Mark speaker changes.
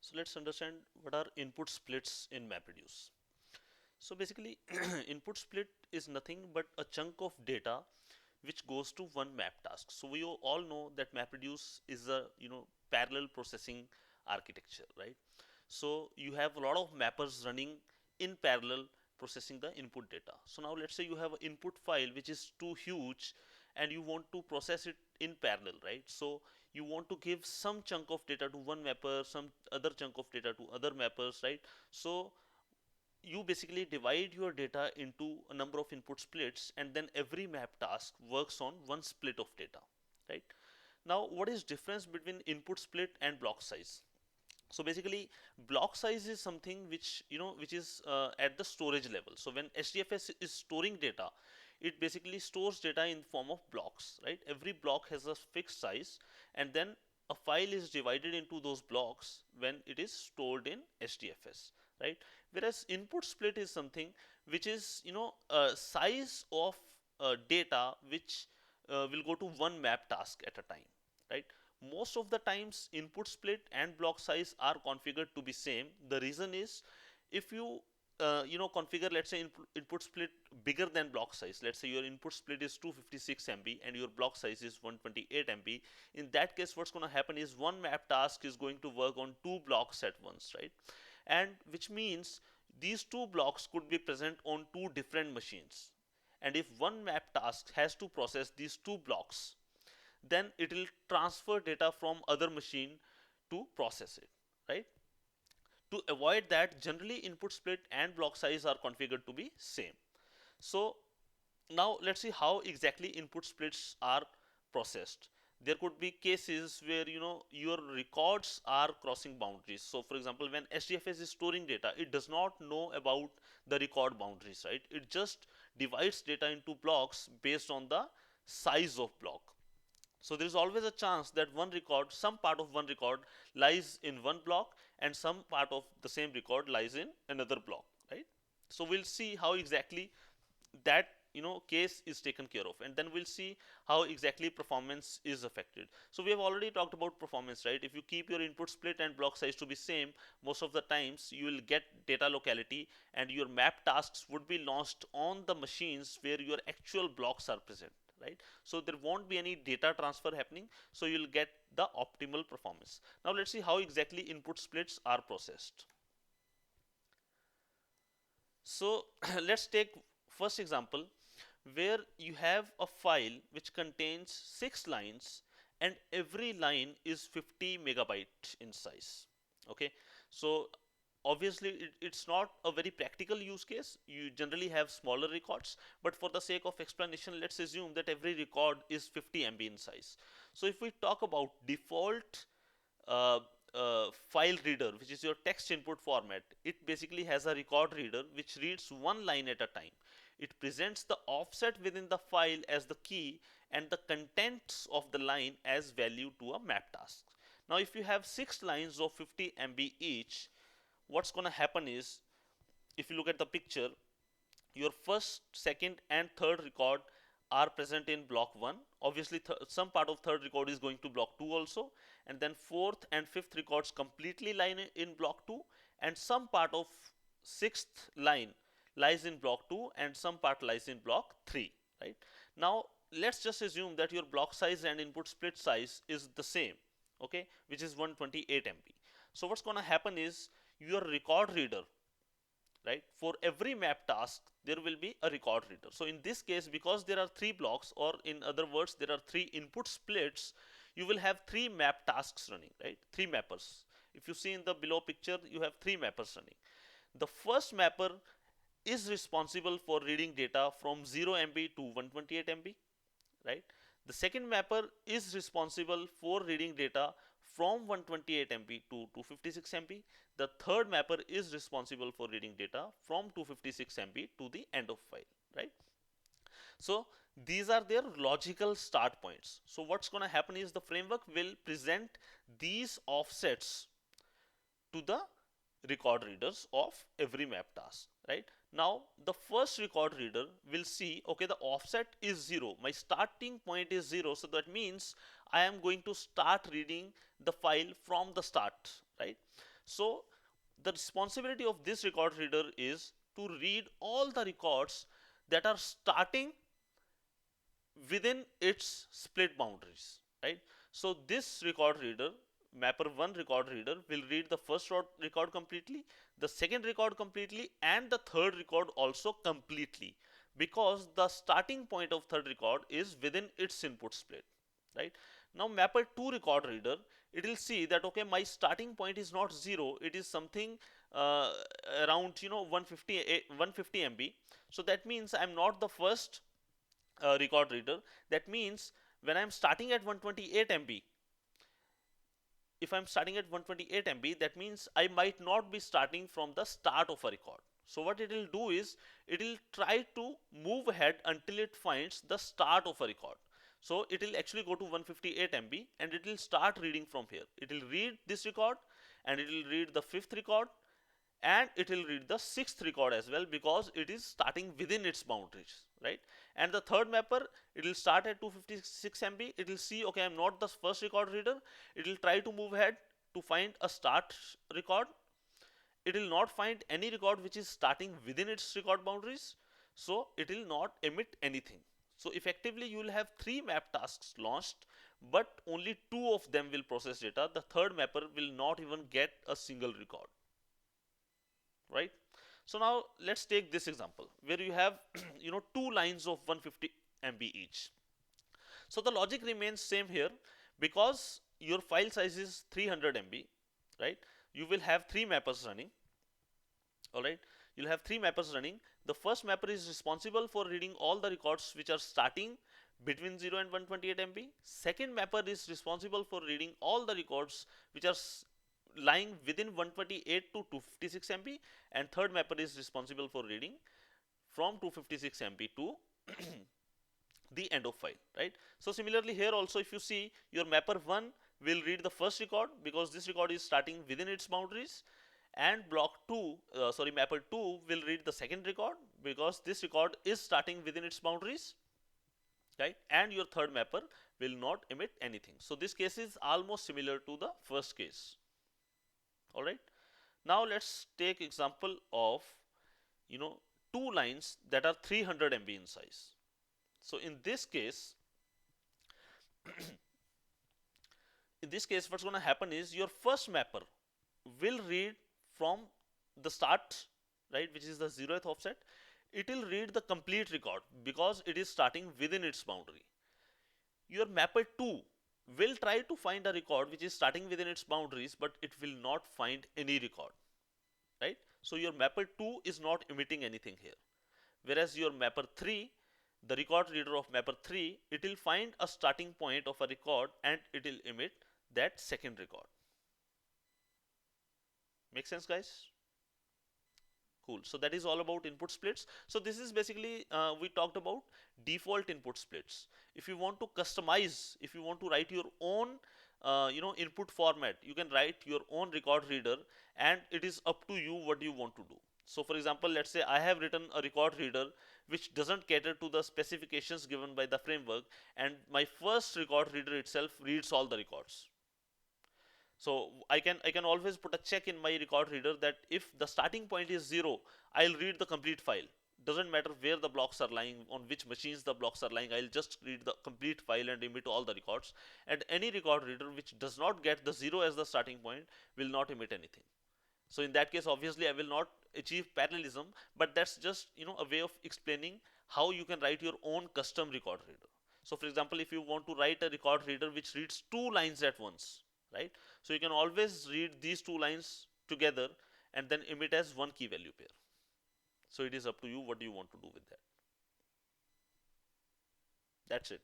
Speaker 1: So let's understand what are input splits in MapReduce. So basically input split is nothing but a chunk of data which goes to one map task. So we all know that MapReduce is a parallel processing architecture, right? So you have a lot of mappers running in parallel processing the input data. So now let's say you have an input file which is too huge and you want to process it in parallel, right? So you want to give some chunk of data to one mapper, some other chunk of data to other mappers, right? So you basically divide your data into a number of input splits, and then every map task works on one split of data, right? Now what is difference between input split and block size? So basically block size is something which which is at the storage level. So when HDFS is storing data, it basically stores data in form of blocks, right? Every block has a fixed size, and then a file is divided into those blocks when it is stored in HDFS, right? Whereas input split is something which is a size of data which will go to one map task at a time, right? Most of the times input split and block size are configured to be same. The reason is, if you configure, let's say, input split bigger than block size. Let's say your input split is 256 MB and your block size is 128 MB. In that case, what's going to happen is one map task is going to work on two blocks at once, right? And which means these two blocks could be present on two different machines. And if one map task has to process these two blocks, then it will transfer data from other machine to process it, right? To avoid that, generally input split and block size are configured to be same. So now let's see how exactly input splits are processed. There could be cases where your records are crossing boundaries. So for example, when HDFS is storing data, it does not know about the record boundaries, right? It just divides data into blocks based on the size of block. So there is always a chance that some part of one record lies in one block and some part of the same record lies in another block, right? So we'll see how exactly that case is taken care of, and then we'll see how exactly performance is affected. So we have already talked about performance, right? If you keep your input split and block size to be same, most of the times you will get data locality and your map tasks would be launched on the machines where your actual blocks are present, right? So there won't be any data transfer happening, so you'll get the optimal performance. Now let's see how exactly input splits are processed. So let's take first example where you have a file which contains 6 lines and every line is 50 megabyte in size. Okay, so obviously it's not a very practical use case. You generally have smaller records, but for the sake of explanation, let's assume that every record is 50 MB in size. So if we talk about default uh, file reader, which is your text input format, it basically has a record reader which reads one line at a time. It presents the offset within the file as the key and the contents of the line as value to a map task. Now if you have 6 lines of 50 MB each, what's going to happen is, if you look at the picture, your first, second and third record are present in block 1. Obviously some part of third record is going to block 2 also, and then fourth and fifth records completely lie in block 2, and some part of sixth line lies in block 2 and some part lies in block 3, right? Now let's just assume that your block size and input split size is the same, okay, which is 128 MB. So what's going to happen is, your record reader, right, for every map task there will be a record reader. So in this case, because there are 3 blocks, or in other words there are 3 input splits, you will have 3 map tasks running, right? 3 mappers. If you see in the below picture, you have 3 mappers running. The first mapper is responsible for reading data from 0 MB to 128 MB, right? The second mapper is responsible for reading data from 128 MB to 256 MB. The third mapper is responsible for reading data from 256 MB to the end of file, right? So these are their logical start points. So what's going to happen is, the framework will present these offsets to the record readers of every map task, right? Now the first record reader will see, okay, the offset is 0, my starting point is 0, so that means I am going to start reading the file from the start, right? So the responsibility of this record reader is to read all the records that are starting within its split boundaries, right? So this record reader, mapper 1 record reader, will read the first record completely, the second record completely, and the third record also completely, because the starting point of third record is within its input split, right? Now mapper 2 record reader, it will see that okay, my starting point is not 0, it is something uh, around 150 MB. So that means I'm not the first record reader. That means when I'm starting at 128 MB, if I'm starting at 128 MB, that means I might not be starting from the start of a record. So what it will do is it will try to move ahead until it finds the start of a record. So it will actually go to 158 MB and it will start reading from here. It will read this record and it will read the fifth record and it will read the sixth record as well, because it is starting within its boundaries, right? And the third mapper, it will start at 256 MB. It will see, okay, I'm not the first record reader. It will try to move ahead to find a start record. It will not find any record which is starting within its record boundaries, so it will not emit anything. So effectively you will have 3 map tasks launched, but only 2 of them will process data. The third mapper will not even get a single record, right? So now let's take this example where you have two lines of 150 MB each. So the logic remains same here, because your file size is 300 MB, right? You will have 3 mappers running. All right, you'll have 3 mappers running. The first mapper is responsible for reading all the records which are starting between 0 and 128 MB. Second mapper is responsible for reading all the records which are lying within 128 to 256 MB, and third mapper is responsible for reading from 256 MB to the end of file, right? So similarly here also, if you see, your mapper 1 will read the first record because this record is starting within its boundaries, and block 2 mapper 2 will read the second record because this record is starting within its boundaries, right? And your third mapper will not emit anything. So this case is almost similar to the first case. All right, now let's take example of two lines that are 300 MB in size. So in this case what's going to happen is your first mapper will read from the start, right, which is the 0th offset. It will read the complete record because it is starting within its boundary. Your mapper 2 will try to find a record which is starting within its boundaries, but it will not find any record, right? So your mapper 2 is not emitting anything here, whereas your mapper 3, the record reader of mapper 3, it will find a starting point of a record and it will emit that second record. Make sense, guys? Cool. So that is all about input splits. So this is basically we talked about default input splits. If you want to customize, if you want to write your own input format, you can write your own record reader, and it is up to you what you want to do. So for example, let's say I have written a record reader which doesn't cater to the specifications given by the framework, and my first record reader itself reads all the records. So I can always put a check in my record reader that if the starting point is 0, I'll read the complete file. Doesn't matter where the blocks are lying, on which machines the blocks are lying, I'll just read the complete file and emit all the records. And any record reader which does not get the 0 as the starting point will not emit anything. So in that case, obviously I will not achieve parallelism, but that's just a way of explaining how you can write your own custom record reader. So for example, if you want to write a record reader which reads 2 lines at once, right? So you can always read these 2 lines together and then emit as one key value pair. So it is up to you what you want to do with that. That's it.